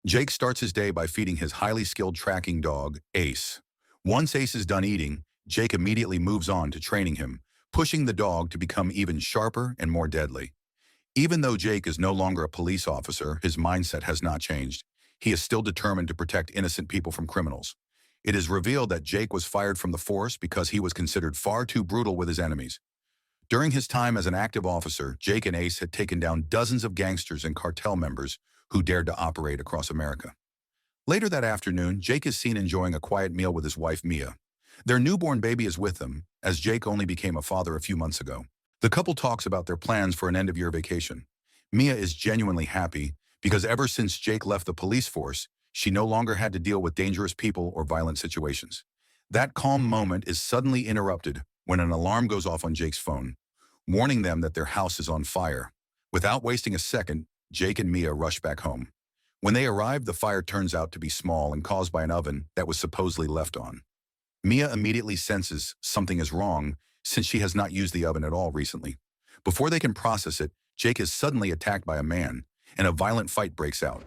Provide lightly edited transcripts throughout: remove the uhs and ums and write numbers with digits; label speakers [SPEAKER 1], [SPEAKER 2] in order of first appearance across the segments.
[SPEAKER 1] Jake starts his day by feeding his highly skilled tracking dog, Ace. Once Ace is done eating, Jake immediately moves on to training him, pushing the dog to become even sharper and more deadly. Even though Jake is no longer a police officer, his mindset has not changed. He is still determined to protect innocent people from criminals. It is revealed that Jake was fired from the force because he was considered far too brutal with his enemies. During his time as an active officer, Jake and Ace had taken down dozens of gangsters and cartel members who dared to operate across America. Later that afternoon, Jake is seen enjoying a quiet meal with his wife, Mia. Their newborn baby is with them, as Jake only became a father a few months ago. The couple talks about their plans for an end-of-year vacation. Mia is genuinely happy because ever since Jake left the police force, she no longer had to deal with dangerous people or violent situations. That calm moment is suddenly interrupted when an alarm goes off on Jake's phone, warning them that their house is on fire. Without wasting a second, Jake and Mia rush back home. When they arrive, the fire turns out to be small and caused by an oven that was supposedly left on. Mia immediately senses something is wrong since she has not used the oven at all recently. Before they can process it, Jake is suddenly attacked by a man, and a violent fight breaks out.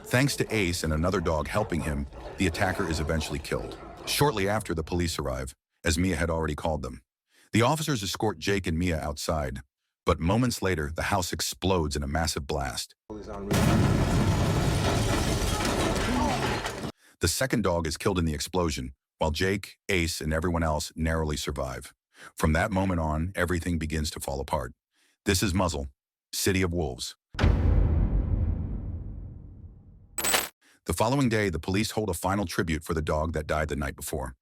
[SPEAKER 1] Thanks to Ace and another dog helping him, the attacker is eventually killed. Shortly after, the police arrive, as Mia had already called them. The officers escort Jake and Mia outside, but moments later, the house explodes in a massive blast. The second dog is killed in the explosion, while Jake, Ace, and everyone else narrowly survive. From that moment on, everything begins to fall apart. This is Muzzle, City of Wolves. The following day, the police hold a final tribute for the dog that died the night before.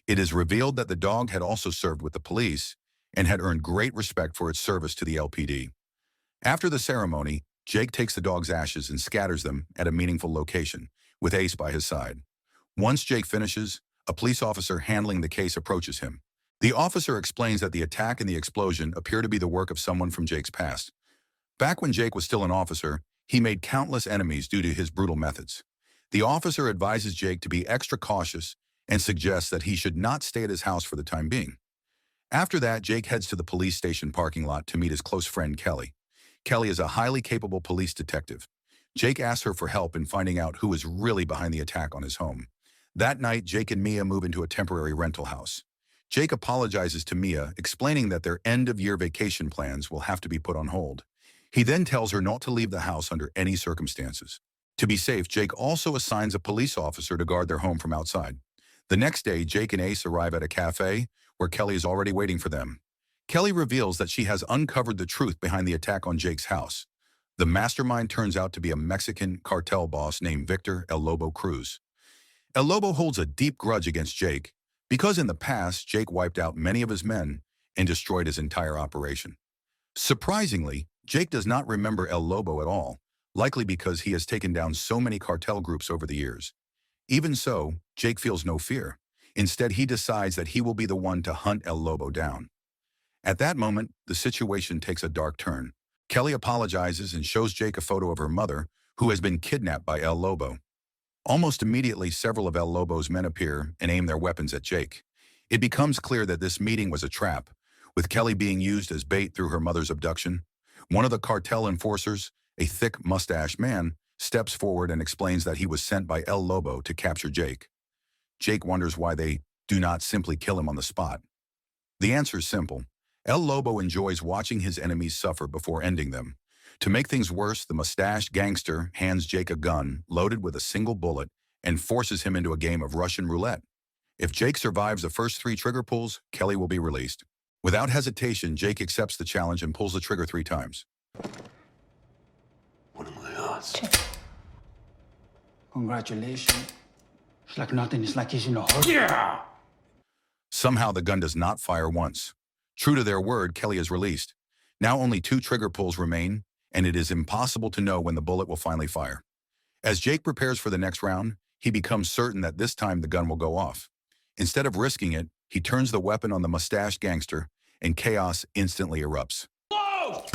[SPEAKER 1] It is revealed that the dog had also served with the police and had earned great respect for its service to the LPD. After the ceremony, Jake takes the dog's ashes and scatters them at a meaningful location, with Ace by his side. Once Jake finishes, a police officer handling the case approaches him. The officer explains that the attack and the explosion appear to be the work of someone from Jake's past. Back when Jake was still an officer, he made countless enemies due to his brutal methods. The officer advises Jake to be extra cautious and suggests that he should not stay at his house for the time being. After that, Jake heads to the police station parking lot to meet his close friend, Kelly. Kelly is a highly capable police detective. Jake asks her for help in finding out who is really behind the attack on his home. That night, Jake and Mia move into a temporary rental house. Jake apologizes to Mia, explaining that their end-of-year vacation plans will have to be put on hold. He then tells her not to leave the house under any circumstances. To be safe, Jake also assigns a police officer to guard their home from outside. The next day, Jake and Ace arrive at a cafe where Kelly is already waiting for them. Kelly reveals that she has uncovered the truth behind the attack on Jake's house. The mastermind turns out to be a Mexican cartel boss named Victor El Lobo Cruz. El Lobo holds a deep grudge against Jake because in the past, Jake wiped out many of his men and destroyed his entire operation. Surprisingly, Jake does not remember El Lobo at all, likely because he has taken down so many cartel groups over the years. Even so, Jake feels no fear. Instead, he decides that he will be the one to hunt El Lobo down. At that moment, the situation takes a dark turn. Kelly apologizes and shows Jake a photo of her mother, who has been kidnapped by El Lobo. Almost immediately, several of El Lobo's men appear and aim their weapons at Jake. It becomes clear that this meeting was a trap, with Kelly being used as bait through her mother's abduction. One of the cartel enforcers, a thick, mustached man, steps forward and explains that he was sent by El Lobo to capture Jake. Jake wonders why they do not simply kill him on the spot. The answer is simple. El Lobo enjoys watching his enemies suffer before ending them. To make things worse, the mustached gangster hands Jake a gun loaded with a single bullet and forces him into a game of Russian roulette. If Jake survives the first 3 trigger pulls, Kelly will be released. Without hesitation, Jake accepts the challenge and pulls the trigger 3 times.
[SPEAKER 2] What are my odds?
[SPEAKER 3] Congratulations. It's like nothing. It's like he's in a hurry.
[SPEAKER 2] Yeah!
[SPEAKER 1] Somehow the gun does not fire once. True to their word, Kelly is released. Now only 2 trigger pulls remain, and it is impossible to know when the bullet will finally fire. As Jake prepares for the next round, he becomes certain that this time the gun will go off. Instead of risking it, he turns the weapon on the mustached gangster, and chaos instantly erupts.
[SPEAKER 2] Whoa!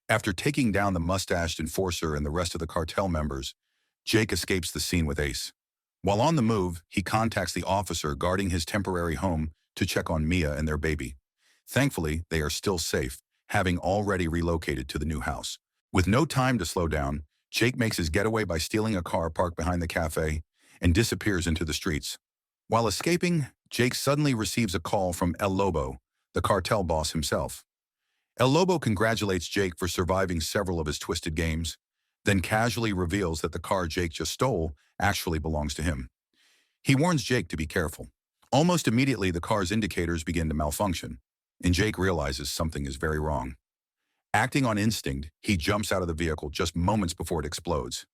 [SPEAKER 1] After taking down the mustached enforcer and the rest of the cartel members, Jake escapes the scene with Ace. While on the move, he contacts the officer guarding his temporary home to check on Mia and their baby. Thankfully, they are still safe, having already relocated to the new house. With no time to slow down, Jake makes his getaway by stealing a car parked behind the cafe and disappears into the streets. While escaping, Jake suddenly receives a call from El Lobo, the cartel boss himself. El Lobo congratulates Jake for surviving several of his twisted games, then casually reveals that the car Jake just stole actually belongs to him. He warns Jake to be careful. Almost immediately, the car's indicators begin to malfunction, and Jake realizes something is very wrong. Acting on instinct, he jumps out of the vehicle just moments before it explodes.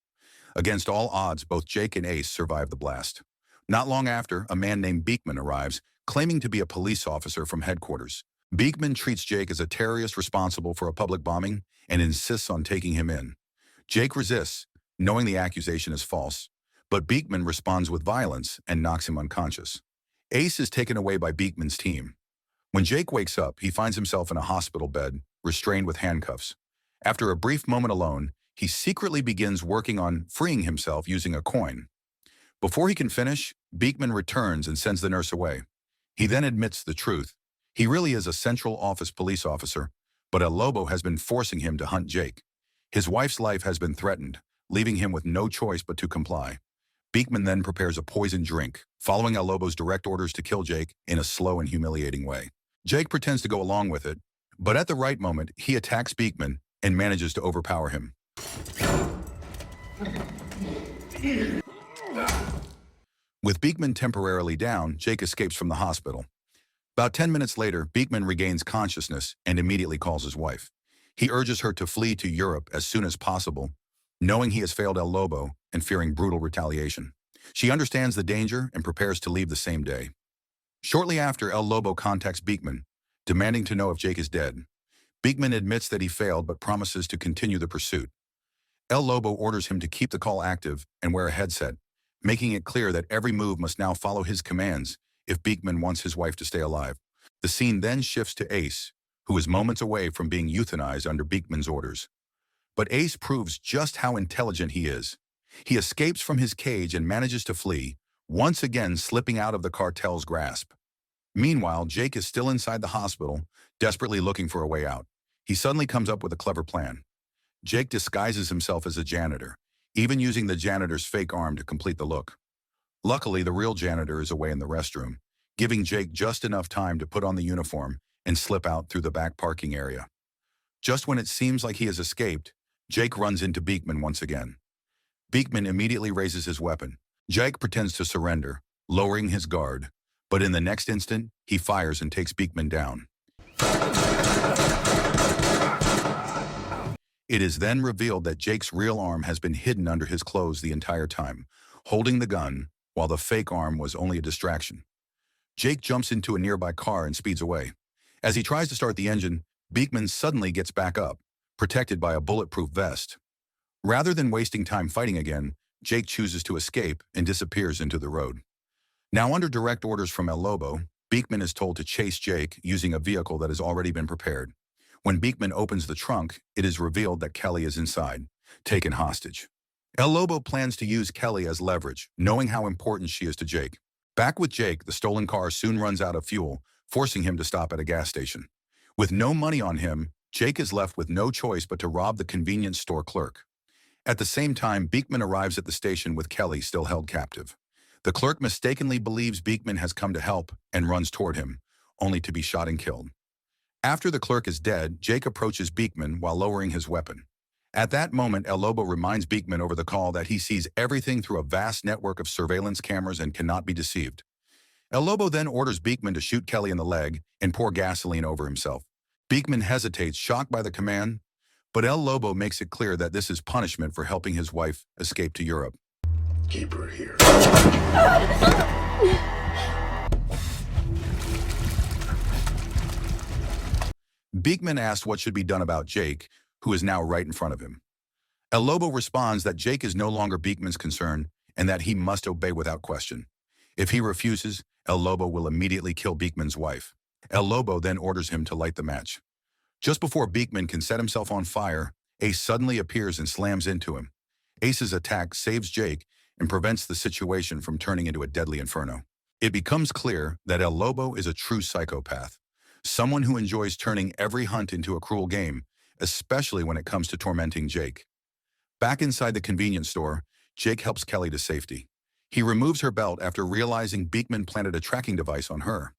[SPEAKER 1] Against all odds, both Jake and Ace survive the blast. Not long after, a man named Beekman arrives, claiming to be a police officer from headquarters. Beekman treats Jake as a terrorist responsible for a public bombing and insists on taking him in. Jake resists, knowing the accusation is false, but Beekman responds with violence and knocks him unconscious. Ace is taken away by Beekman's team. When Jake wakes up, he finds himself in a hospital bed, restrained with handcuffs. After a brief moment alone, he secretly begins working on freeing himself using a coin. Before he can finish, Beekman returns and sends the nurse away. He then admits the truth. He really is a Central Office police officer, but El Lobo has been forcing him to hunt Jake. His wife's life has been threatened, leaving him with no choice but to comply. Beekman then prepares a poison drink, following El Lobo's direct orders to kill Jake in a slow and humiliating way. Jake pretends to go along with it, but at the right moment, he attacks Beekman and manages to overpower him. With Beekman temporarily down, Jake escapes from the hospital. About 10 minutes later, Beekman regains consciousness and immediately calls his wife. He urges her to flee to Europe as soon as possible, knowing he has failed El Lobo and fearing brutal retaliation. She understands the danger and prepares to leave the same day. Shortly after, El Lobo contacts Beekman, demanding to know if Jake is dead. Beekman admits that he failed but promises to continue the pursuit. El Lobo orders him to keep the call active and wear a headset, making it clear that every move must now follow his commands if Beekman wants his wife to stay alive. The scene then shifts to Ace, who is moments away from being euthanized under Beekman's orders. But Ace proves just how intelligent he is. He escapes from his cage and manages to flee, once again slipping out of the cartel's grasp. Meanwhile, Jake is still inside the hospital, desperately looking for a way out. He suddenly comes up with a clever plan. Jake disguises himself as a janitor, even using the janitor's fake arm to complete the look. Luckily, the real janitor is away in the restroom, giving Jake just enough time to put on the uniform and slip out through the back parking area. Just when it seems like he has escaped, Jake runs into Beekman once again. Beekman immediately raises his weapon. Jake pretends to surrender, lowering his guard, but in the next instant, he fires and takes Beekman down. It is then revealed that Jake's real arm has been hidden under his clothes the entire time, holding the gun, while the fake arm was only a distraction. Jake jumps into a nearby car and speeds away. As he tries to start the engine, Beekman suddenly gets back up, protected by a bulletproof vest. Rather than wasting time fighting again, Jake chooses to escape and disappears into the road. Now under direct orders from El Lobo, Beekman is told to chase Jake using a vehicle that has already been prepared. When Beekman opens the trunk, it is revealed that Kelly is inside, taken hostage. El Lobo plans to use Kelly as leverage, knowing how important she is to Jake. Back with Jake, the stolen car soon runs out of fuel, forcing him to stop at a gas station. With no money on him, Jake is left with no choice but to rob the convenience store clerk. At the same time, Beekman arrives at the station with Kelly still held captive. The clerk mistakenly believes Beekman has come to help and runs toward him, only to be shot and killed. After the clerk is dead, Jake approaches Beekman while lowering his weapon. At that moment, El Lobo reminds Beekman over the call that he sees everything through a vast network of surveillance cameras and cannot be deceived. El Lobo then orders Beekman to shoot Kelly in the leg and pour gasoline over himself. Beekman hesitates, shocked by the command, but El Lobo makes it clear that this is punishment for helping his wife escape to Europe.
[SPEAKER 2] Keep her here.
[SPEAKER 1] Beekman asks what should be done about Jake, who is now right in front of him. El Lobo responds that Jake is no longer Beekman's concern and that he must obey without question. If he refuses, El Lobo will immediately kill Beekman's wife. El Lobo then orders him to light the match. Just before Beekman can set himself on fire, Ace suddenly appears and slams into him. Ace's attack saves Jake and prevents the situation from turning into a deadly inferno. It becomes clear that El Lobo is a true psychopath, someone who enjoys turning every hunt into a cruel game, especially when it comes to tormenting Jake. Back inside the convenience store, Jake helps Kelly to safety. He removes her belt after realizing Beekman planted a tracking device on her.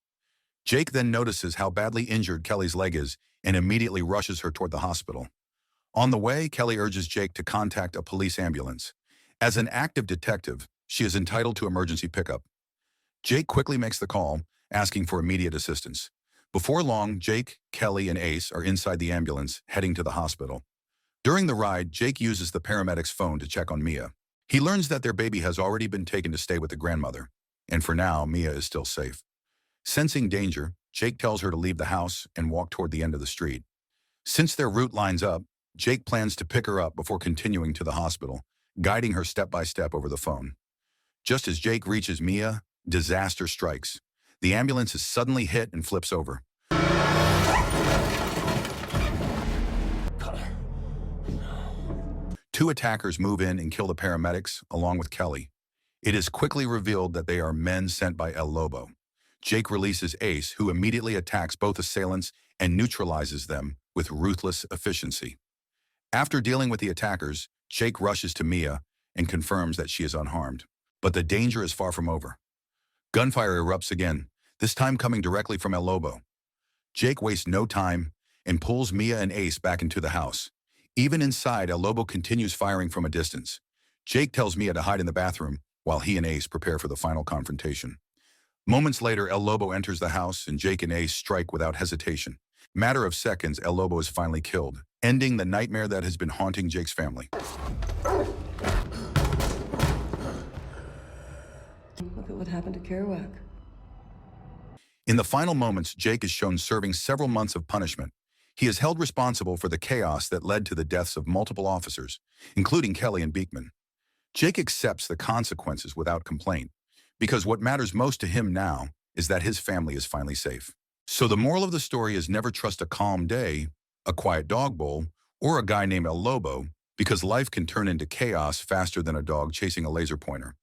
[SPEAKER 1] Jake then notices how badly injured Kelly's leg is and immediately rushes her toward the hospital. On the way, Kelly urges Jake to contact a police ambulance. As an active detective, she is entitled to emergency pickup. Jake quickly makes the call, asking for immediate assistance. Before long, Jake, Kelly, and Ace are inside the ambulance, heading to the hospital. During the ride, Jake uses the paramedic's phone to check on Mia. He learns that their baby has already been taken to stay with the grandmother, and for now, Mia is still safe. Sensing danger, Jake tells her to leave the house and walk toward the end of the street. Since their route lines up, Jake plans to pick her up before continuing to the hospital, guiding her step by step over the phone. Just as Jake reaches Mia, disaster strikes. The ambulance is suddenly hit and flips over. Two attackers move in and kill the paramedics, along with Kelly. It is quickly revealed that they are men sent by El Lobo. Jake releases Ace, who immediately attacks both assailants and neutralizes them with ruthless efficiency. After dealing with the attackers, Jake rushes to Mia and confirms that she is unharmed. But the danger is far from over. Gunfire erupts again, this time coming directly from El Lobo. Jake wastes no time and pulls Mia and Ace back into the house. Even inside, El Lobo continues firing from a distance. Jake tells Mia to hide in the bathroom while he and Ace prepare for the final confrontation. Moments later, El Lobo enters the house and Jake and Ace strike without hesitation. Matter of seconds, El Lobo is finally killed, ending the nightmare that has been haunting Jake's family.
[SPEAKER 2] Look at what happened to Kerouac.
[SPEAKER 1] In the final moments, Jake is shown serving several months of punishment. He is held responsible for the chaos that led to the deaths of multiple officers, including Kelly and Beekman. Jake accepts the consequences without complaint, because what matters most to him now is that his family is finally safe. So the moral of the story is never trust a calm day, a quiet dog bowl, or a guy named El Lobo, because life can turn into chaos faster than a dog chasing a laser pointer.